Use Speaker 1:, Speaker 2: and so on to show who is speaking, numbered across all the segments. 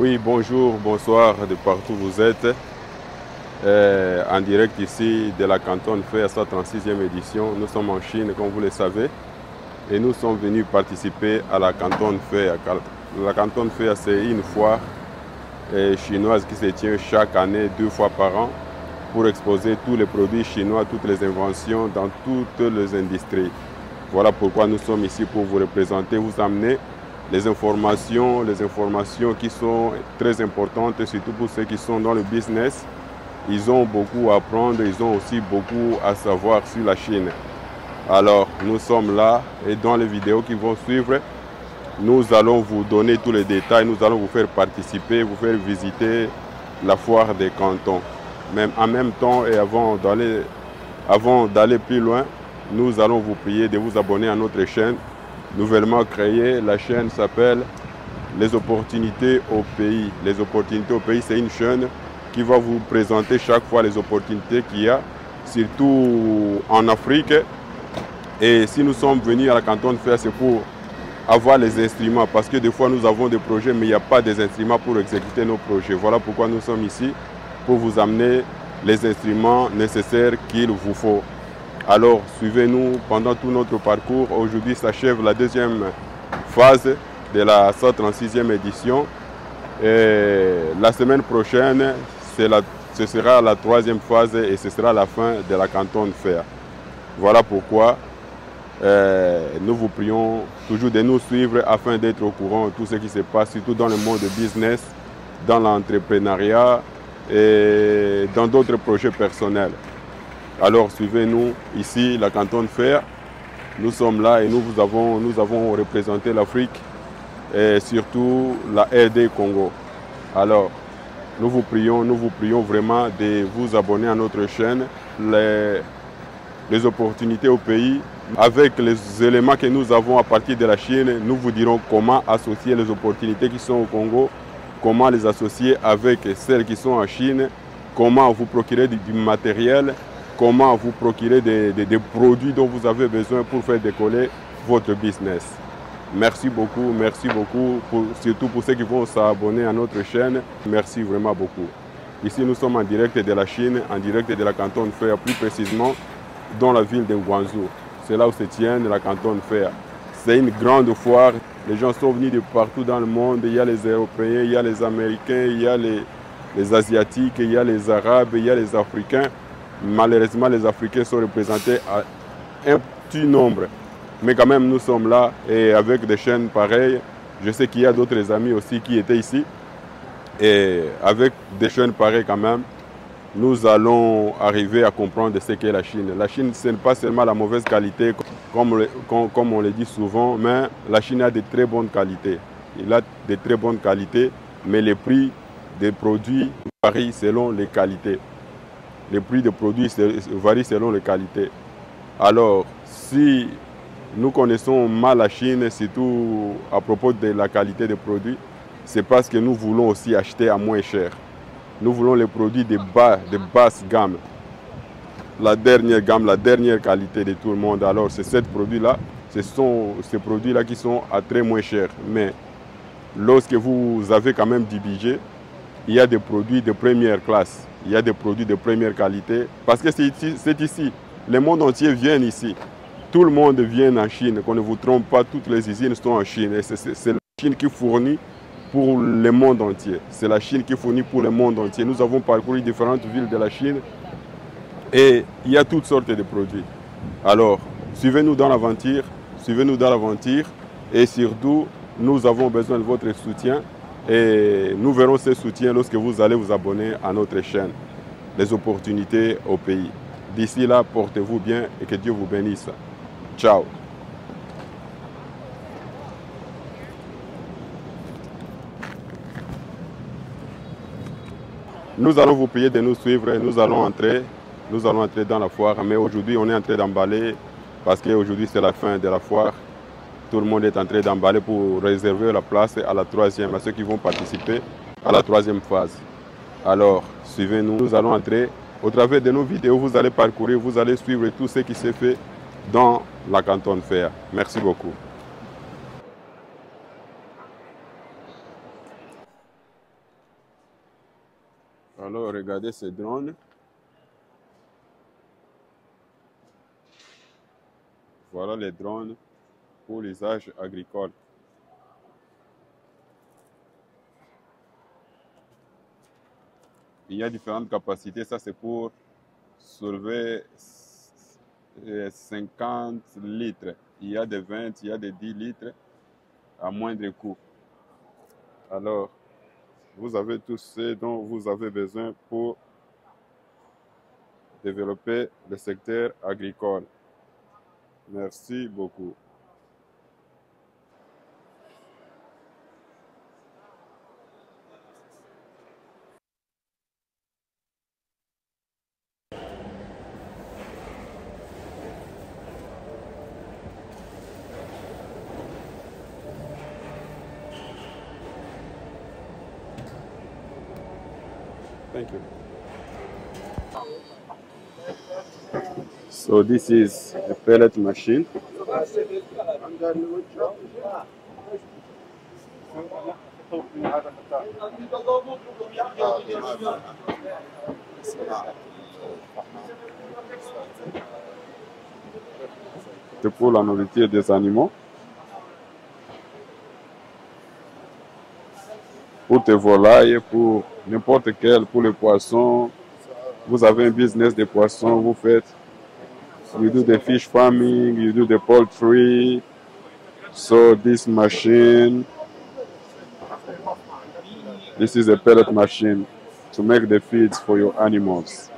Speaker 1: Oui, bonjour, bonsoir de partout où vous êtes. En direct ici de la Canton Fair à sa 36e édition. Nous sommes en Chine, comme vous le savez, et nous sommes venus participer à la Canton Fair. La Canton Fair, c'est une foire chinoise qui se tient chaque année 2 fois par an pour exposer tous les produits chinois, toutes les inventions dans toutes les industries. Voilà pourquoi nous sommes ici pour vous représenter, vous amener les informations qui sont très importantes, surtout pour ceux qui sont dans le business. Ils ont beaucoup à apprendre, ils ont aussi beaucoup à savoir sur la Chine. Alors, nous sommes là et dans les vidéos qui vont suivre, nous allons vous donner tous les détails, nous allons vous faire participer, vous faire visiter la foire des cantons. Même en même temps et avant d'aller plus loin, nous allons vous prier de vous abonner à notre chaîne nouvellement créée. La chaîne s'appelle Les Opportunités au Pays. Les Opportunités au Pays, c'est une chaîne qui va vous présenter chaque fois les opportunités qu'il y a, surtout en Afrique. Et si nous sommes venus à la Canton Fair, c'est pour avoir les instruments, parce que des fois nous avons des projets, mais il n'y a pas des instruments pour exécuter nos projets. Voilà pourquoi nous sommes ici, pour vous amener les instruments nécessaires qu'il vous faut. Alors, suivez-nous pendant tout notre parcours. Aujourd'hui s'achève la deuxième phase de la 136e édition. Et la semaine prochaine, ce sera la troisième phase et ce sera la fin de la Canton Fair. Voilà pourquoi nous vous prions toujours de nous suivre afin d'être au courant de tout ce qui se passe, surtout dans le monde du business, dans l'entrepreneuriat et dans d'autres projets personnels. Alors suivez-nous ici, la Canton Fair. Nous sommes là et nous avons représenté l'Afrique et surtout la RD Congo. Alors, nous vous prions vraiment de vous abonner à notre chaîne, les opportunités au pays. Avec les éléments que nous avons à partir de la Chine, nous vous dirons comment associer les opportunités qui sont au Congo, comment les associer avec celles qui sont en Chine, comment vous procurer du matériel, comment vous procurer des produits dont vous avez besoin pour faire décoller votre business. Merci beaucoup, surtout pour ceux qui vont s'abonner à notre chaîne. Merci vraiment beaucoup. Ici, nous sommes en direct de la Chine, en direct de la Canton Fair, plus précisément dans la ville de Guangzhou. C'est là où se tient la Canton Fair. C'est une grande foire. Les gens sont venus de partout dans le monde. Il y a les Européens, il y a les Américains, il y a les Asiatiques, il y a les Arabes, il y a les Africains. Malheureusement, les Africains sont représentés à un petit nombre. Mais quand même, nous sommes là et avec des chaînes pareilles. Je sais qu'il y a d'autres amis aussi qui étaient ici. Et avec des chaînes pareilles quand même, nous allons arriver à comprendre ce qu'est la Chine. La Chine, ce n'est pas seulement la mauvaise qualité, comme on le dit souvent, mais la Chine a de très bonnes qualités. Il a de très bonnes qualités, mais les prix des produits varient selon les qualités. Les prix des produits varient selon les qualités. Alors, si nous connaissons mal la Chine, surtout à propos de la qualité des produits, c'est parce que nous voulons aussi acheter à moins cher. Nous voulons les produits de basse gamme. La dernière gamme, la dernière qualité de tout le monde. Alors, c'est ces produits-là, ce sont ces produits-là qui sont à très moins cher. Mais lorsque vous avez quand même du budget, il y a des produits de première classe. Il y a des produits de première qualité. Parce que c'est ici. Le monde entier vient ici. Tout le monde vient en Chine. Qu'on ne vous trompe pas, toutes les usines sont en Chine. Et c'est la Chine qui fournit pour le monde entier. C'est la Chine qui fournit pour le monde entier. Nous avons parcouru différentes villes de la Chine et il y a toutes sortes de produits. Alors, suivez-nous dans l'aventure, et surtout, nous avons besoin de votre soutien et nous verrons ce soutien lorsque vous allez vous abonner à notre chaîne, Les Opportunités au Pays. D'ici là, portez-vous bien et que Dieu vous bénisse. Ciao. Nous allons vous prier de nous suivre, nous allons entrer dans la foire, mais aujourd'hui on est en train d'emballer parce qu'aujourd'hui c'est la fin de la foire. Tout le monde est en train d'emballer pour réserver la place à ceux qui vont participer à la troisième phase. Alors, suivez-nous, nous allons entrer. Au travers de nos vidéos, vous allez parcourir, vous allez suivre tout ce qui s'est fait dans la Canton Fair. Merci beaucoup. Alors, regardez ces drones. Voilà les drones pour l'usage agricole. Il y a différentes capacités. Ça, c'est pour soulever 50 litres. Il y a des 20, il y a des 10 litres à moindre coût. Alors, vous avez tout ce dont vous avez besoin pour développer le secteur agricole. Merci beaucoup. Thank you. So this is a pellet machine. C'est pour la nourriture des animaux. Pour tes volailles, pour n'importe quel, pour les poissons. Vous avez un business de poissons, vous faites. You do the fish farming, you do the poultry. So this machine, this is a pellet machine to make the feeds for your animals.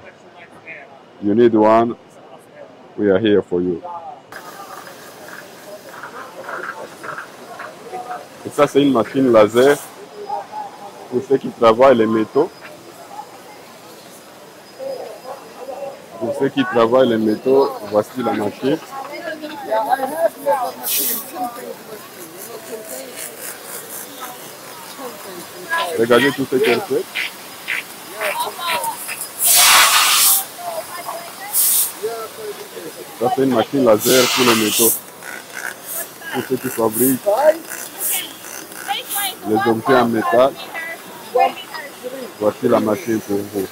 Speaker 1: You need one, we are here for you. Et ça, c'est une machine laser pour ceux qui travaillent les métaux. Pour ceux qui travaillent les métaux, voici la machine. Regardez tout ce qu'elle fait. Ça, c'est une machine laser pour les métaux. Pour ceux qui fabriquent les objets en métal. Voici la machine pour vous.